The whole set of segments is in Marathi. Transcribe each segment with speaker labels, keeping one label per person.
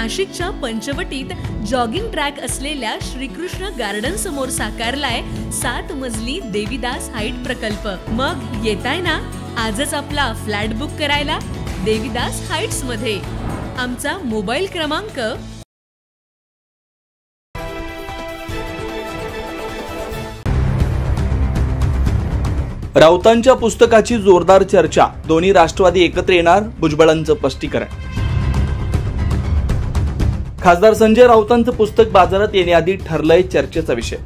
Speaker 1: नाशिकच्या पंचवटीत जॉगिंग ट्रॅक असलेल्या श्रीकृष्ण गार्डन समोर साकारलाय 7 मजली देवीदास हाईट प्रकल्प। मग येताय ना आजच आपला फ्लॅट बुक करायला देवीदास हाईट्स मध्ये। आमचा मोबाईल क्रमांक
Speaker 2: राऊतांच्या पुस्तकाची जोरदार चर्चा, दोन्ही राष्ट्रवादी एकत्र येणार, भुजबळांचं स्पष्टीकरण। खासदार संजय राऊतांचं पुस्तक बाजारात येण्याआधी ठरलंय चर्चेचा विषय।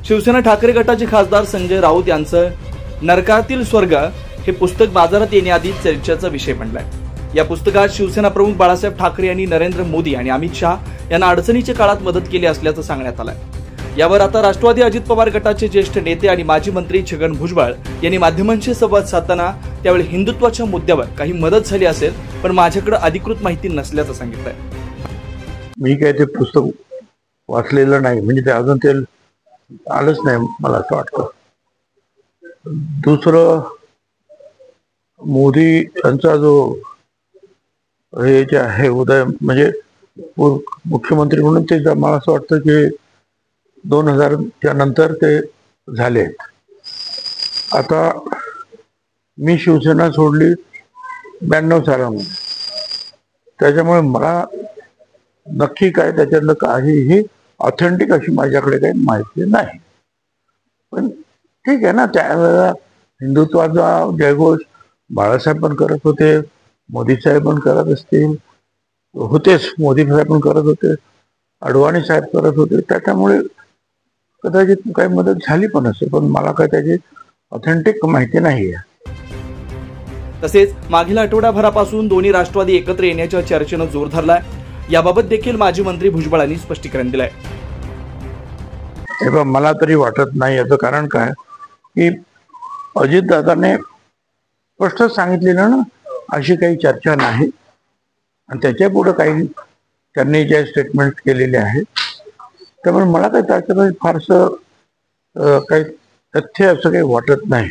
Speaker 2: शिवसेना ठाकरे गटाचे खासदार संजय राऊत यांचं नरकातील स्वर्ग हे पुस्तक बाजारात येण्याआधी चर्चेचा विषय बनलाय। या पुस्तकात शिवसेना प्रमुख बाळासाहेब ठाकरे यांनी नरेंद्र मोदी आणि अमित शहा यांना अडचणीच्या काळात मदत केली असल्याचं सांगण्यात आलंय। यावर आता राष्ट्रवादी अजित पवार गटाचे ज्येष्ठ नेते आणि माजी मंत्री छगन भुजबळ यांनी माध्यमांशी संवाद साधताना त्यावेळी हिंदुत्वाच्या मुद्द्यावर काही मदत झाली असेल, पण माझ्याकडे अधिकृत माहिती नसल्याचं सांगितलंय।
Speaker 3: मी काय ते पुस्तक वाचलेलं नाही, म्हणजे ते अजून ते आलंच नाही मला असं वाटतं। दुसरं, मोदी यांचा जो हे जे आहे उदय, म्हणजे मुख्यमंत्री म्हणून ते मला असं वाटतं की 2000च्या नंतर ते झाले। आता मी शिवसेना सोडली 92 सालामध्ये, त्याच्यामुळे मला नक्की काय त्याच्यातलं काहीही ऑथेंटिक अशी माझ्याकडे काही माहिती नाही। पण ठीक आहे ना, त्यावेळेला हिंदुत्वाचा जयघोष बाळासाहेब पण करत होते, मोदी साहेब पण करत असतील, होतेच, मोदी साहेब पण करत होते, अडवाणी साहेब करत होते, त्याच्यामुळे कदाचित काही मदत झाली पण असेल, पण मला काय त्याची ऑथेंटिक माहिती नाही आहे।
Speaker 2: तसेच मागील आठवड्याभरापासून दोन्ही राष्ट्रवादी एकत्र येण्याच्या चर्चेनं जोर धरलाय। याबाबत देखील माजी मंत्री भुजबळांनी स्पष्टीकरण दिलंय।
Speaker 3: मला तरी वाटत नाही याचं कारण काय की अजितदादाने स्पष्ट सांगितलेलं ना, अशी काही चर्चा नाही, आणि त्याच्या पुढे काही त्यांनी जे स्टेटमेंट केलेले आहेत, त्यामुळे मला काही त्याच्यामध्ये फारसं काही तथ्य असं काही वाटत नाही।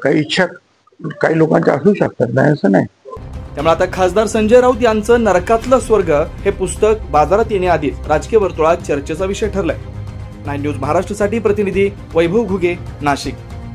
Speaker 3: काही इच्छा काही लोकांच्या असू शकतात, नाही असं नाही।
Speaker 2: त्यामुळे आता खासदार संजय राऊत यांचं नरकातलं स्वर्ग हे पुस्तक बाजारात येण्याआधीच राजकीय वर्तुळात चर्चेचा विषय ठरलाय। 9 न्यूज महाराष्ट्रासाठी प्रतिनिधी वैभव घुगे, नाशिक।